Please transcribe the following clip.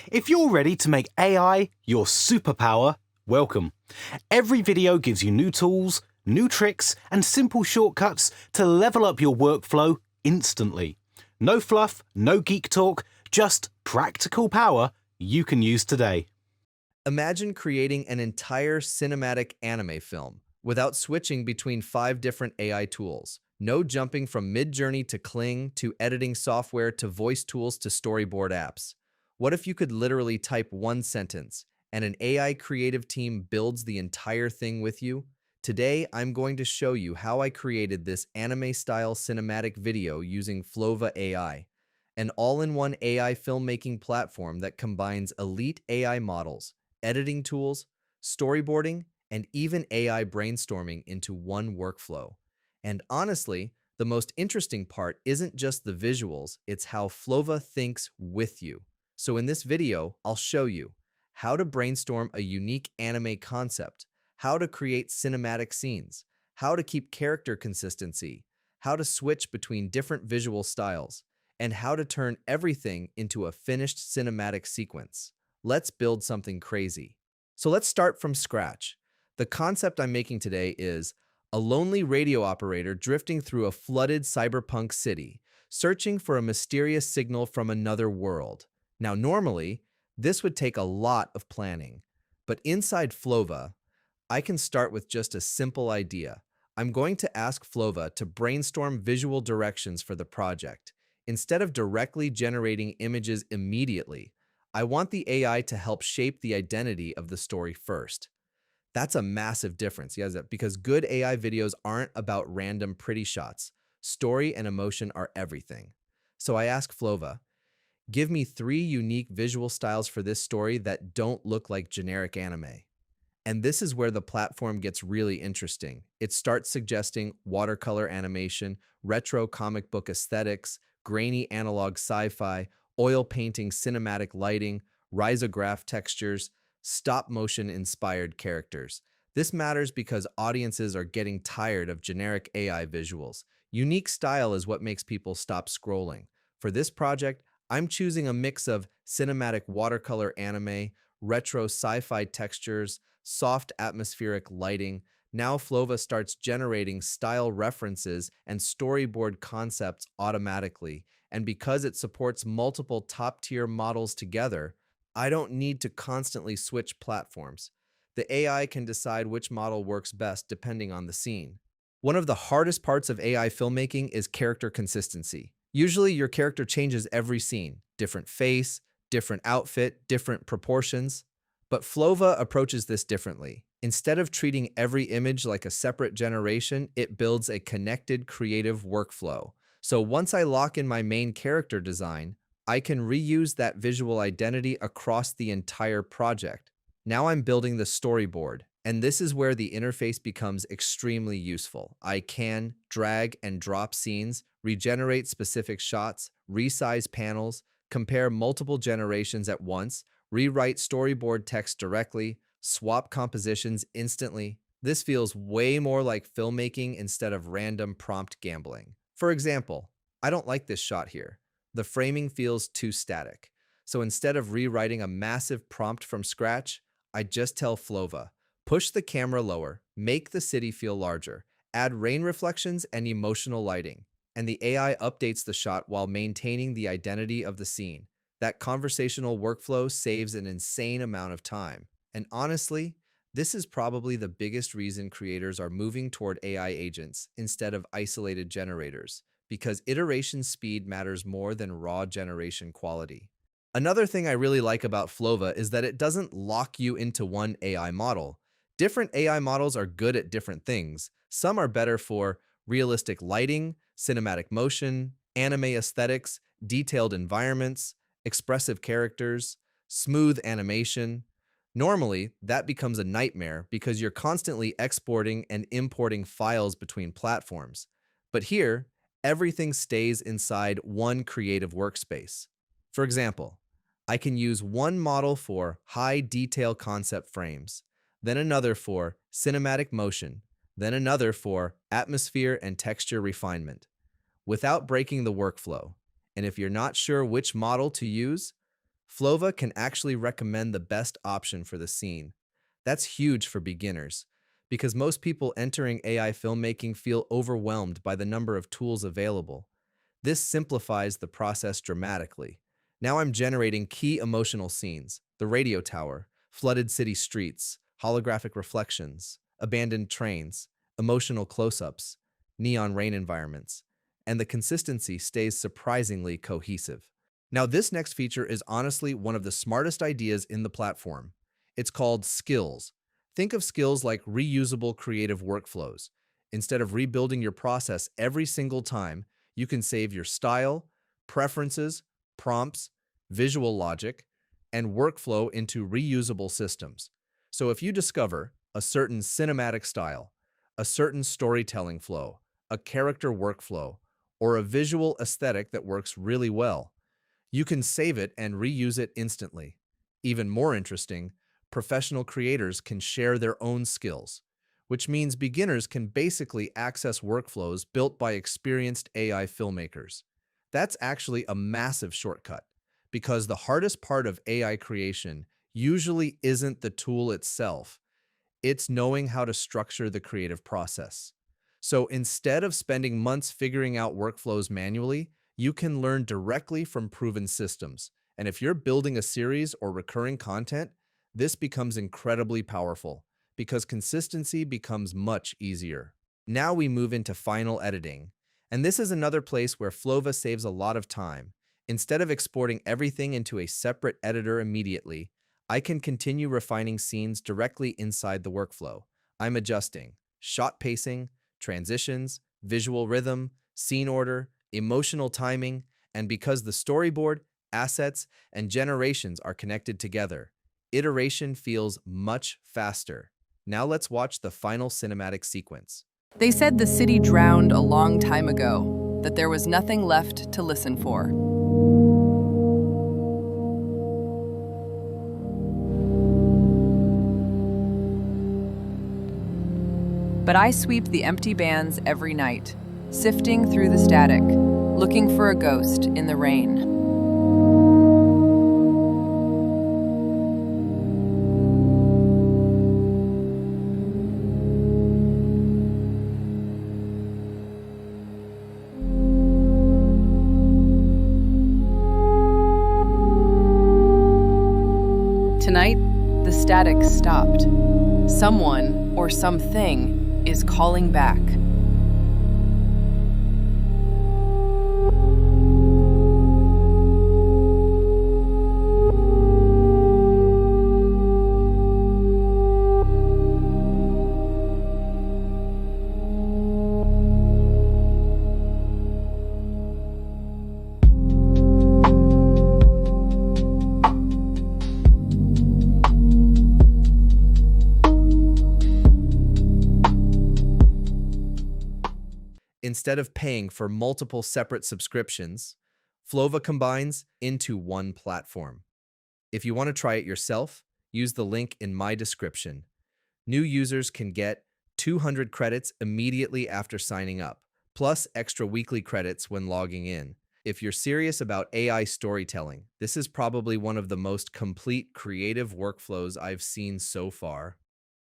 If you're ready to make AI your superpower, welcome. Every video gives you new tools, new tricks, and simple shortcuts to level up your workflow instantly. No fluff, no geek talk, just practical power you can use today. Imagine creating an entire cinematic anime film without switching between 5 different AI tools. No jumping from Mid-Journey to Kling to editing software to voice tools to storyboard apps. What if you could literally type one sentence and an AI creative team builds the entire thing with you? Today, I'm going to show you how I created this anime-style cinematic video using Flova AI, an all-in-one AI filmmaking platform that combines elite AI models, editing tools, storyboarding, and even AI brainstorming into one workflow. And honestly, the most interesting part isn't just the visuals, it's how Flova thinks with you. So in this video, I'll show you how to brainstorm a unique anime concept, how to create cinematic scenes, how to keep character consistency, how to switch between different visual styles, and how to turn everything into a finished cinematic sequence. Let's build something crazy. So let's start from scratch. The concept I'm making today is a lonely radio operator drifting through a flooded cyberpunk city, searching for a mysterious signal from another world. Now, normally, this would take a lot of planning, but inside Flova, I can start with just a simple idea. I'm going to ask Flova to brainstorm visual directions for the project. Instead of directly generating images immediately, I want the AI to help shape the identity of the story first. That's a massive difference, yes, because good AI videos aren't about random pretty shots. Story and emotion are everything. So I ask Flova, give me 3 unique visual styles for this story that don't look like generic anime. And this is where the platform gets really interesting. It starts suggesting watercolor animation, retro comic book aesthetics, grainy analog sci-fi, oil painting cinematic lighting, risograph textures, stop-motion inspired characters. This matters because audiences are getting tired of generic AI visuals. Unique style is what makes people stop scrolling. For this project, I'm choosing a mix of cinematic watercolor anime, retro sci-fi textures, soft atmospheric lighting. Now Flova starts generating style references and storyboard concepts automatically. And because it supports multiple top-tier models together, I don't need to constantly switch platforms. The AI can decide which model works best depending on the scene. One of the hardest parts of AI filmmaking is character consistency. Usually your character changes every scene, different face, different outfit, different proportions. But Flova approaches this differently. Instead of treating every image like a separate generation, it builds a connected creative workflow. So once I lock in my main character design, I can reuse that visual identity across the entire project. Now I'm building the storyboard, and this is where the interface becomes extremely useful. I can drag and drop scenes, regenerate specific shots, resize panels, compare multiple generations at once, rewrite storyboard text directly, swap compositions instantly. This feels way more like filmmaking instead of random prompt gambling. For example, I don't like this shot here. The framing feels too static. So instead of rewriting a massive prompt from scratch, I just tell Flova, push the camera lower, make the city feel larger, add rain reflections and emotional lighting, and the AI updates the shot while maintaining the identity of the scene. That conversational workflow saves an insane amount of time. And honestly, this is probably the biggest reason creators are moving toward AI agents instead of isolated generators, because iteration speed matters more than raw generation quality. Another thing I really like about Flova is that it doesn't lock you into one AI model. Different AI models are good at different things. Some are better for realistic lighting, cinematic motion, anime aesthetics, detailed environments, expressive characters, smooth animation. Normally, that becomes a nightmare because you're constantly exporting and importing files between platforms. But here, everything stays inside one creative workspace. For example, I can use one model for high detail concept frames, then another for cinematic motion, then another for atmosphere and texture refinement, without breaking the workflow. And if you're not sure which model to use, Flova can actually recommend the best option for the scene. That's huge for beginners, because most people entering AI filmmaking feel overwhelmed by the number of tools available. This simplifies the process dramatically. Now I'm generating key emotional scenes: the radio tower, flooded city streets, holographic reflections, abandoned trains, emotional close-ups, neon rain environments, and the consistency stays surprisingly cohesive. Now, this next feature is honestly one of the smartest ideas in the platform. It's called skills. Think of skills like reusable creative workflows. Instead of rebuilding your process every single time, you can save your style, preferences, prompts, visual logic, and workflow into reusable systems. So if you discover a certain cinematic style, a certain storytelling flow, a character workflow, or a visual aesthetic that works really well, you can save it and reuse it instantly. Even more interesting, professional creators can share their own skills, which means beginners can basically access workflows built by experienced AI filmmakers. That's actually a massive shortcut, because the hardest part of AI creation usually isn't the tool itself, it's knowing how to structure the creative process. So instead of spending months figuring out workflows manually, you can learn directly from proven systems. And if you're building a series or recurring content, this becomes incredibly powerful because consistency becomes much easier. Now we move into final editing. And this is another place where Flova saves a lot of time. Instead of exporting everything into a separate editor immediately, I can continue refining scenes directly inside the workflow. I'm adjusting shot pacing, transitions, visual rhythm, scene order, emotional timing, and because the storyboard, assets, and generations are connected together, iteration feels much faster. Now let's watch the final cinematic sequence. They said the city drowned a long time ago, that there was nothing left to listen for. But I sweep the empty bands every night, sifting through the static, looking for a ghost in the rain. Tonight, the static stopped. Someone or something is calling back. Instead of paying for multiple separate subscriptions, Flova combines into one platform. If you want to try it yourself, use the link in my description. New users can get 200 credits immediately after signing up, plus extra weekly credits when logging in. If you're serious about AI storytelling, this is probably one of the most complete creative workflows I've seen so far.